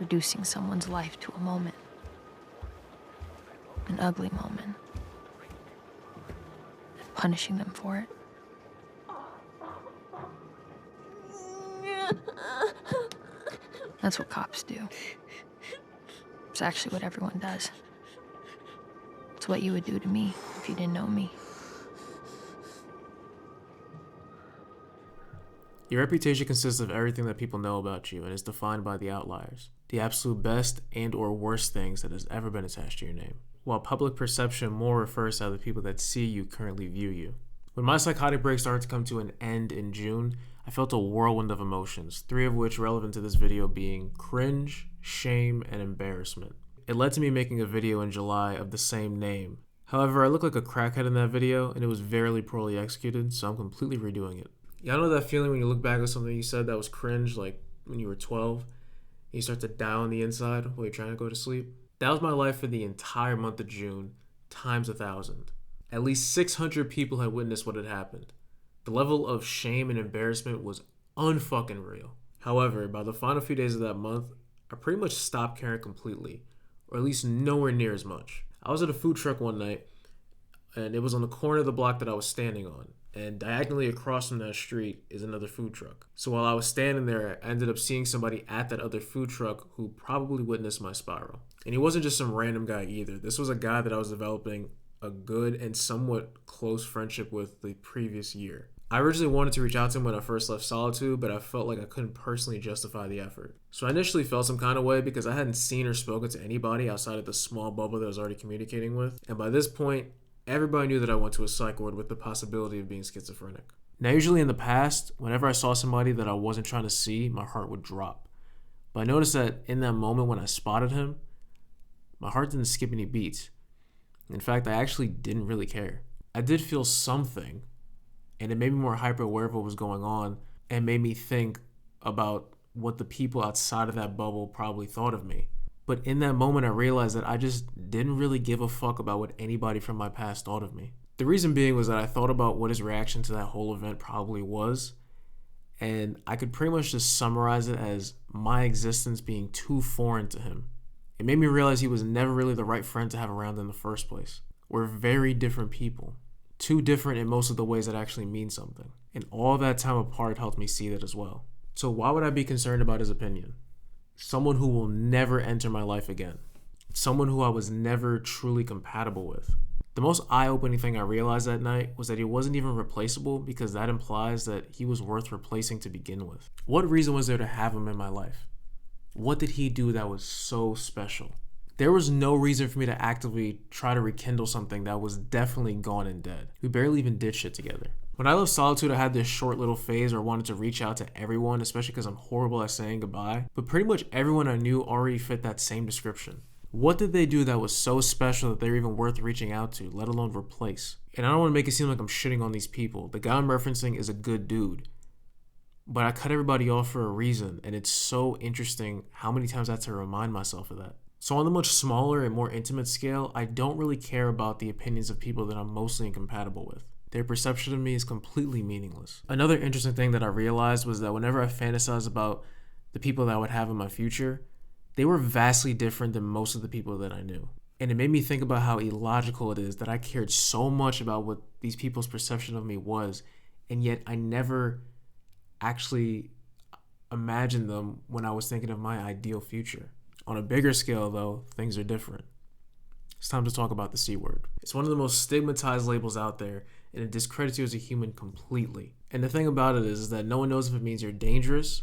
reducing someone's life to a moment. An ugly moment. And punishing them for it. That's what cops do. It's actually what everyone does. It's what you would do to me if you didn't know me. Your reputation consists of everything that people know about you and is defined by the outliers, the absolute best and or worst things that has ever been attached to your name, while public perception more refers to how the people that see you currently view you. When my psychotic break started to come to an end in June, I felt a whirlwind of emotions, 3 of which relevant to this video being cringe, shame, and embarrassment. It led to me making a video in July of the same name. However, I look like a crackhead in that video, and it was very poorly executed, so I'm completely redoing it. Y'all know that feeling when you look back at something you said that was cringe, like when you were 12, and you start to die on the inside while you're trying to go to sleep? That was my life for the entire month of June, times 1,000. At least 600 people had witnessed what had happened. The level of shame and embarrassment was unfucking real. However, by the final few days of that month, I pretty much stopped caring completely, or at least nowhere near as much. I was at a food truck one night, and it was on the corner of the block that I was standing on, and diagonally across from that street is another food truck. So while I was standing there, I ended up seeing somebody at that other food truck who probably witnessed my spiral. And he wasn't just some random guy either. This was a guy that I was developing a good and somewhat close friendship with the previous year. I originally wanted to reach out to him when I first left Solitude, but I felt like I couldn't personally justify the effort. So I initially felt some kind of way because I hadn't seen or spoken to anybody outside of the small bubble that I was already communicating with. And by this point, everybody knew that I went to a psych ward with the possibility of being schizophrenic. Now, usually in the past, whenever I saw somebody that I wasn't trying to see, my heart would drop. But I noticed that in that moment when I spotted him, my heart didn't skip any beats. In fact, I actually didn't really care. I did feel something, and it made me more hyper aware of what was going on and made me think about what the people outside of that bubble probably thought of me. But in that moment, I realized that I just didn't really give a fuck about what anybody from my past thought of me. The reason being was that I thought about what his reaction to that whole event probably was, and I could pretty much just summarize it as my existence being too foreign to him. It made me realize he was never really the right friend to have around in the first place. We're very different people. Too different in most of the ways that actually mean something. And all that time apart helped me see that as well. So why would I be concerned about his opinion? Someone who will never enter my life again. Someone who I was never truly compatible with. The most eye-opening thing I realized that night was that he wasn't even replaceable because that implies that he was worth replacing to begin with. What reason was there to have him in my life? What did he do that was so special? There was no reason for me to actively try to rekindle something that was definitely gone and dead. We barely even did shit together. When I left Solitude, I had this short little phase where I wanted to reach out to everyone, especially because I'm horrible at saying goodbye. But pretty much everyone I knew already fit that same description. What did they do that was so special that they're even worth reaching out to, let alone replace? And I don't want to make it seem like I'm shitting on these people. The guy I'm referencing is a good dude. But I cut everybody off for a reason, and it's so interesting how many times I had to remind myself of that. So on the much smaller and more intimate scale, I don't really care about the opinions of people that I'm mostly incompatible with. Their perception of me is completely meaningless. Another interesting thing that I realized was that whenever I fantasized about the people that I would have in my future, they were vastly different than most of the people that I knew. And it made me think about how illogical it is that I cared so much about what these people's perception of me was, and yet I never actually imagined them when I was thinking of my ideal future. On a bigger scale, though, things are different. It's time to talk about the C word. It's one of the most stigmatized labels out there, and it discredits you as a human completely. And the thing about it is that no one knows if it means you're dangerous,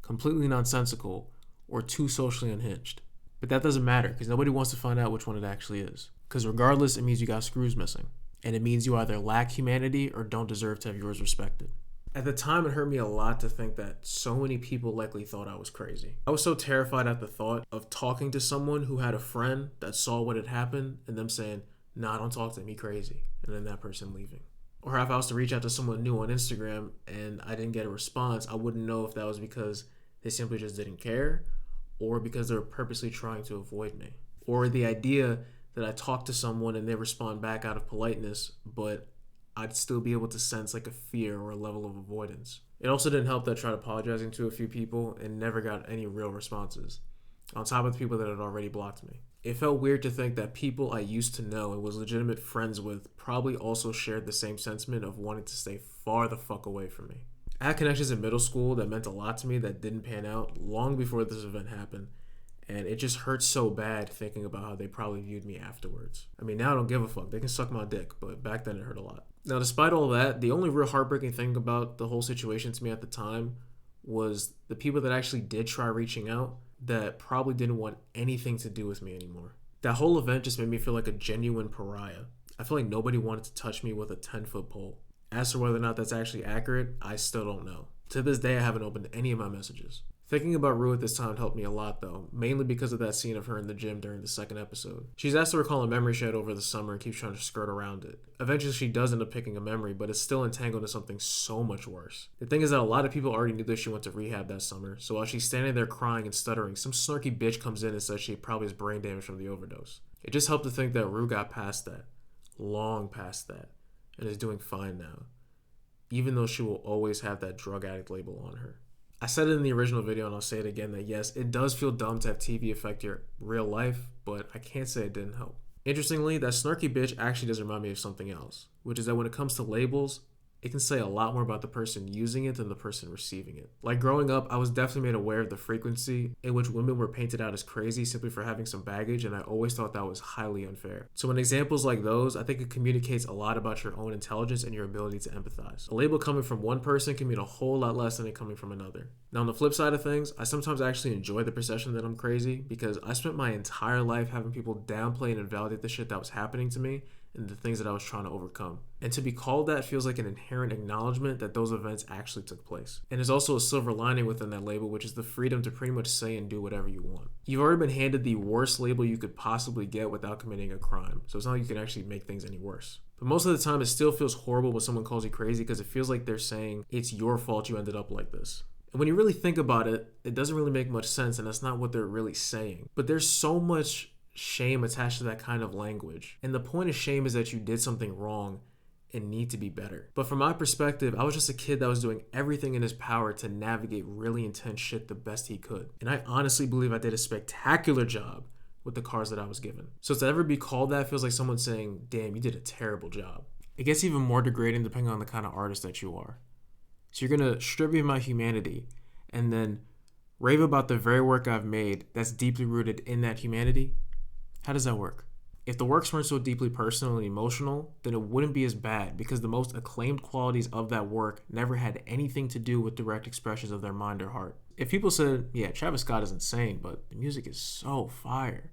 completely nonsensical, or too socially unhinged. But that doesn't matter, because nobody wants to find out which one it actually is. Because regardless, it means you got screws missing. And it means you either lack humanity or don't deserve to have yours respected. At the time, it hurt me a lot to think that so many people likely thought I was crazy. I was so terrified at the thought of talking to someone who had a friend that saw what had happened and them saying, "Nah, don't talk to me, crazy," and then that person leaving. Or if I was to reach out to someone new on Instagram and I didn't get a response, I wouldn't know if that was because they simply just didn't care or because they were purposely trying to avoid me. Or the idea that I talk to someone and they respond back out of politeness, but I'd still be able to sense like a fear or a level of avoidance. It also didn't help that I tried apologizing to a few people and never got any real responses. on top of the people that had already blocked me. It felt weird to think that people I used to know and was legitimate friends with probably also shared the same sentiment of wanting to stay far the fuck away from me. I had connections in middle school that meant a lot to me that didn't pan out long before this event happened, and it just hurts so bad thinking about how they probably viewed me afterwards. I mean, now I don't give a fuck. They can suck my dick, but back then it hurt a lot. Now, despite all that, the only real heartbreaking thing about the whole situation to me at the time was the people that actually did try reaching out that probably didn't want anything to do with me anymore. That whole event just made me feel like a genuine pariah. I feel like nobody wanted to touch me with a 10-foot pole. As for whether or not that's actually accurate, I still don't know. To this day, I haven't opened any of my messages. Thinking about Rue at this time helped me a lot though, mainly because of that scene of her in the gym during the second episode. She's asked to recall a memory she had over the summer and keeps trying to skirt around it. Eventually she does end up picking a memory, but it's still entangled in something so much worse. The thing is that a lot of people already knew that she went to rehab that summer, so while she's standing there crying and stuttering, some snarky bitch comes in and says she probably has brain damage from the overdose. It just helped to think that Rue got past that, long past that, and is doing fine now, even though she will always have that drug addict label on her. I said it in the original video and I'll say it again that yes, it does feel dumb to have TV affect your real life, but I can't say it didn't help. Interestingly, that snarky bitch actually does remind me of something else, which is that when it comes to labels, it can say a lot more about the person using it than the person receiving it. Like growing up, I was definitely made aware of the frequency in which women were painted out as crazy simply for having some baggage, and I always thought that was highly unfair. So in examples like those, I think it communicates a lot about your own intelligence and your ability to empathize. A label coming from one person can mean a whole lot less than it coming from another. Now on the flip side of things, I sometimes actually enjoy the perception that I'm crazy because I spent my entire life having people downplay and invalidate the shit that was happening to me and the things that I was trying to overcome. And to be called that feels like an inherent acknowledgement that those events actually took place. And there's also a silver lining within that label, which is the freedom to pretty much say and do whatever you want. You've already been handed the worst label you could possibly get without committing a crime, so it's not like you can actually make things any worse. But most of the time, it still feels horrible when someone calls you crazy because it feels like they're saying it's your fault you ended up like this. And when you really think about it, it doesn't really make much sense, and that's not what they're really saying. But there's so much shame attached to that kind of language. And the point of shame is that you did something wrong and need to be better. But from my perspective, I was just a kid that was doing everything in his power to navigate really intense shit the best he could. And I honestly believe I did a spectacular job with the cards that I was given. So to ever be called that feels like someone saying, damn, you did a terrible job. It gets even more degrading depending on the kind of artist that you are. So you're gonna strip me of my humanity and then rave about the very work I've made that's deeply rooted in that humanity? How does that work? If the works weren't so deeply personal and emotional, then it wouldn't be as bad because the most acclaimed qualities of that work never had anything to do with direct expressions of their mind or heart. If people said, yeah, Travis Scott is insane, but the music is so fire,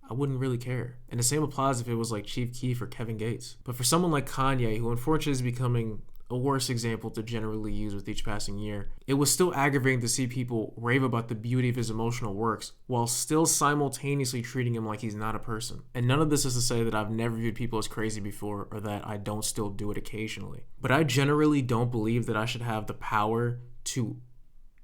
I wouldn't really care. And the same applies if it was like Chief Keef or Kevin Gates. But for someone like Kanye, who unfortunately is becoming a worse example to generally use with each passing year, it was still aggravating to see people rave about the beauty of his emotional works while still simultaneously treating him like he's not a person. And none of this is to say that I've never viewed people as crazy before or that I don't still do it occasionally. But I generally don't believe that I should have the power to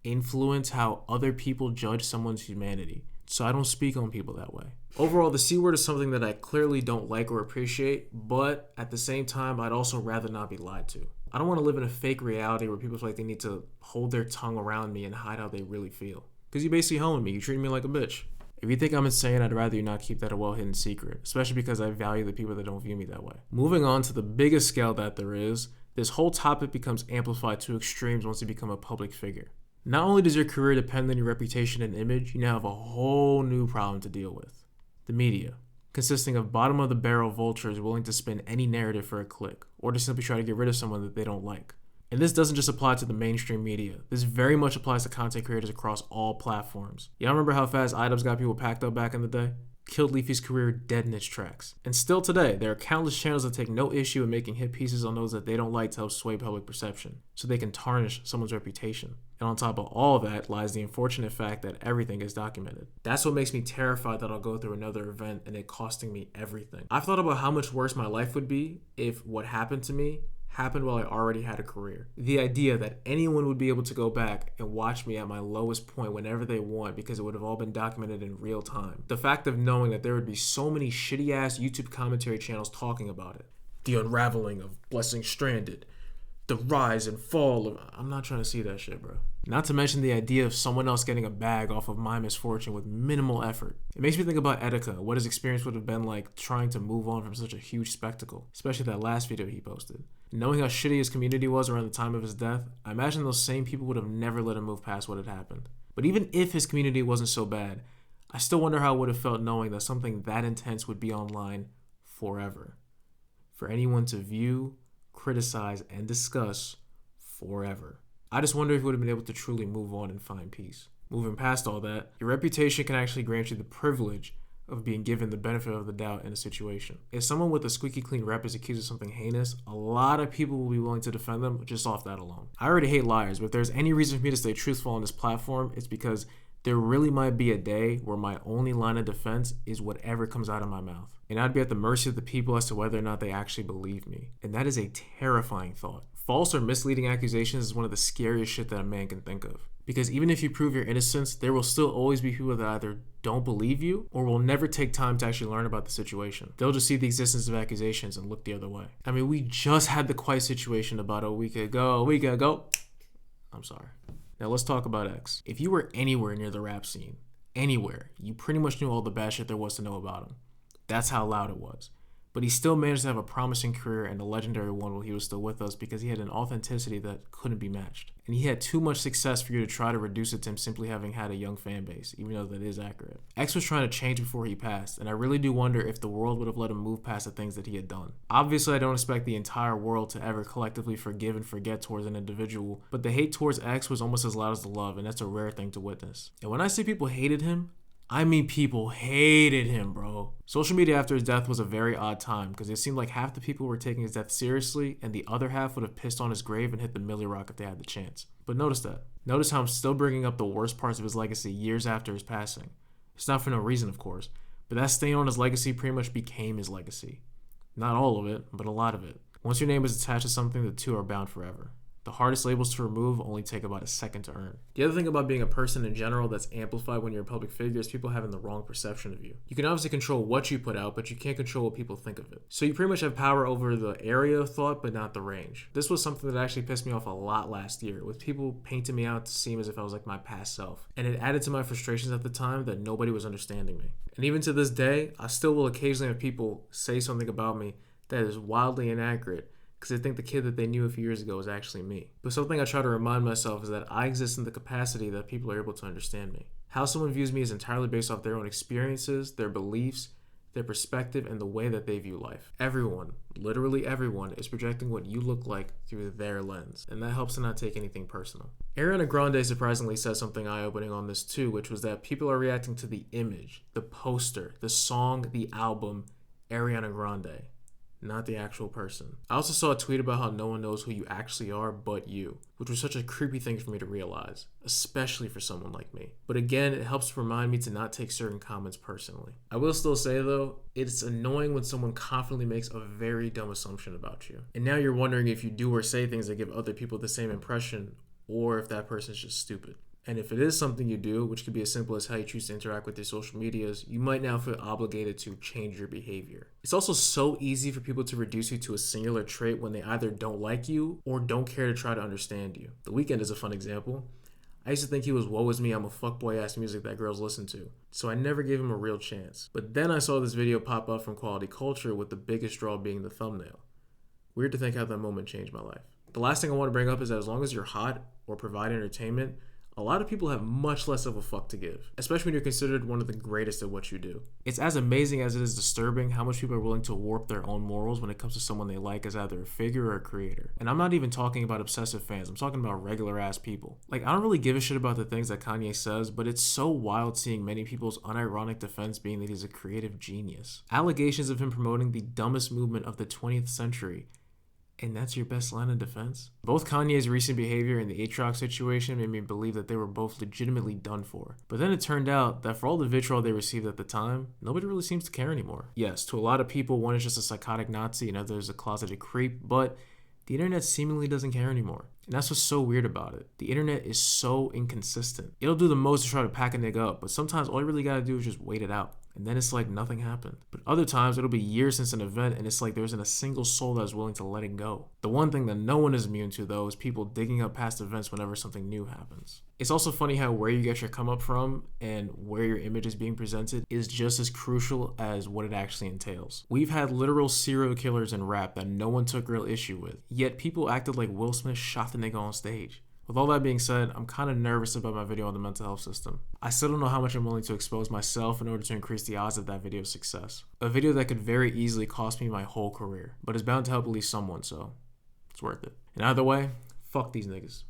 influence how other people judge someone's humanity. So I don't speak on people that way. Overall, the C word is something that I clearly don't like or appreciate, but at the same time, I'd also rather not be lied to. I don't want to live in a fake reality where people feel like they need to hold their tongue around me and hide how they really feel. Because you basically honing me. You treat me like a bitch. If you think I'm insane, I'd rather you not keep that a well-hidden secret, especially because I value the people that don't view me that way. Moving on to the biggest scale that there is, this whole topic becomes amplified to extremes once you become a public figure. Not only does your career depend on your reputation and image, you now have a whole new problem to deal with. The media, consisting of bottom-of-the-barrel vultures willing to spin any narrative for a click, or to simply try to get rid of someone that they don't like. And this doesn't just apply to the mainstream media. This very much applies to content creators across all platforms. Y'all remember how fast items got people packed up back in the day? Killed Leafy's career dead in its tracks. And still today, there are countless channels that take no issue in making hit pieces on those that they don't like to help sway public perception, so they can tarnish someone's reputation. And on top of all that lies the unfortunate fact that everything is documented. That's what makes me terrified that I'll go through another event and it costing me everything. I've thought about how much worse my life would be if what happened to me happened while I already had a career. The idea that anyone would be able to go back and watch me at my lowest point whenever they want because it would have all been documented in real time. The fact of knowing that there would be so many shitty ass YouTube commentary channels talking about it. The unraveling of Blessing Stranded. The rise and fall of... I'm not trying to see that shit, bro. Not to mention the idea of someone else getting a bag off of my misfortune with minimal effort. It makes me think about Etika, what his experience would have been like trying to move on from such a huge spectacle, especially that last video he posted. Knowing how shitty his community was around the time of his death, I imagine those same people would have never let him move past what had happened. But even if his community wasn't so bad, I still wonder how it would have felt knowing that something that intense would be online forever. For anyone to view, criticize, and discuss forever. I just wonder if he would have been able to truly move on and find peace. Moving past all that, your reputation can actually grant you the privilege of being given the benefit of the doubt in a situation. If someone with a squeaky clean rep is accused of something heinous, a lot of people will be willing to defend them just off that alone. I already hate liars, but if there's any reason for me to stay truthful on this platform, it's because there really might be a day where my only line of defense is whatever comes out of my mouth. And I'd be at the mercy of the people as to whether or not they actually believe me. And that is a terrifying thought. False or misleading accusations is one of the scariest shit that a man can think of. Because even if you prove your innocence, there will still always be people that either don't believe you or will never take time to actually learn about the situation. They'll just see the existence of accusations and look the other way. I mean, we just had the Quiet situation about a week ago. I'm sorry. Now let's talk about X. If you were anywhere near the rap scene, anywhere, you pretty much knew all the bad shit there was to know about him. That's how loud it was. But he still managed to have a promising career and a legendary one while he was still with us because he had an authenticity that couldn't be matched. And he had too much success for you to try to reduce it to him simply having had a young fan base, even though that is accurate. X was trying to change before he passed, and I really do wonder if the world would have let him move past the things that he had done. Obviously, I don't expect the entire world to ever collectively forgive and forget towards an individual, but the hate towards X was almost as loud as the love, and that's a rare thing to witness. And when I say people hated him, I mean people hated him, bro. Social media after his death was a very odd time because it seemed like half the people were taking his death seriously and the other half would have pissed on his grave and hit the Millie Rock if they had the chance. But notice that. Notice how I'm still bringing up the worst parts of his legacy years after his passing. It's not for no reason, of course, but that stain on his legacy pretty much became his legacy. Not all of it, but a lot of it. Once your name is attached to something, the two are bound forever. The hardest labels to remove only take about a second to earn. The other thing about being a person in general that's amplified when you're a public figure is people having the wrong perception of you. You can obviously control what you put out, but you can't control what people think of it. So you pretty much have power over the area of thought, but not the range. This was something that actually pissed me off a lot last year, with people painting me out to seem as if I was like my past self. And it added to my frustrations at the time that nobody was understanding me. And even to this day, I still will occasionally have people say something about me that is wildly inaccurate, because they think the kid that they knew a few years ago was actually me. But something I try to remind myself is that I exist in the capacity that people are able to understand me. How someone views me is entirely based off their own experiences, their beliefs, their perspective, and the way that they view life. Everyone, literally everyone, is projecting what you look like through their lens, and that helps to not take anything personal. Ariana Grande surprisingly said something eye-opening on this too, which was that people are reacting to the image, the poster, the song, the album, Ariana Grande, not the actual person. I also saw a tweet about how no one knows who you actually are but you, which was such a creepy thing for me to realize, especially for someone like me. But again, it helps to remind me to not take certain comments personally. I will still say though, it's annoying when someone confidently makes a very dumb assumption about you. And now you're wondering if you do or say things that give other people the same impression, or if that person's just stupid. And if it is something you do, which could be as simple as how you choose to interact with your social medias, you might now feel obligated to change your behavior. It's also so easy for people to reduce you to a singular trait when they either don't like you or don't care to try to understand you. The Weeknd is a fun example. I used to think he was woe is me, I'm a fuckboy ass music that girls listen to. So I never gave him a real chance. But then I saw this video pop up from Quality Culture with the biggest draw being the thumbnail. Weird to think how that moment changed my life. The last thing I want to bring up is that as long as you're hot or provide entertainment, a lot of people have much less of a fuck to give, especially when you're considered one of the greatest at what you do. It's as amazing as it is disturbing how much people are willing to warp their own morals when it comes to someone they like as either a figure or a creator. And I'm not even talking about obsessive fans, I'm talking about regular ass people. Like, I don't really give a shit about the things that Kanye says, but it's so wild seeing many people's unironic defense being that he's a creative genius. Allegations of him promoting the dumbest movement of the 20th century, and that's your best line of defense? Both Kanye's recent behavior and the Aatrox situation made me believe that they were both legitimately done for. But then it turned out that for all the vitriol they received at the time, nobody really seems to care anymore. Yes, to a lot of people, one is just a psychotic Nazi and other is a closeted creep, but the internet seemingly doesn't care anymore. And that's what's so weird about it. The internet is so inconsistent. It'll do the most to try to pack a nigga up, but sometimes all you really gotta do is just wait it out. and then it's like nothing happened. But other times it'll be years since an event, and it's like there isn't a single soul that is willing to let it go. The one thing that no one is immune to, though, is people digging up past events whenever something new happens. It's also funny how where you get your come up from and where your image is being presented is just as crucial as what it actually entails. We've had literal serial killers in rap that no one took real issue with, yet people acted like Will Smith shot the nigga on stage. With all that being said, I'm kind of nervous about my video on the mental health system. I still don't know how much I'm willing to expose myself in order to increase the odds of that video's success. A video that could very easily cost me my whole career, but is bound to help at least someone, so it's worth it. And either way, fuck these niggas.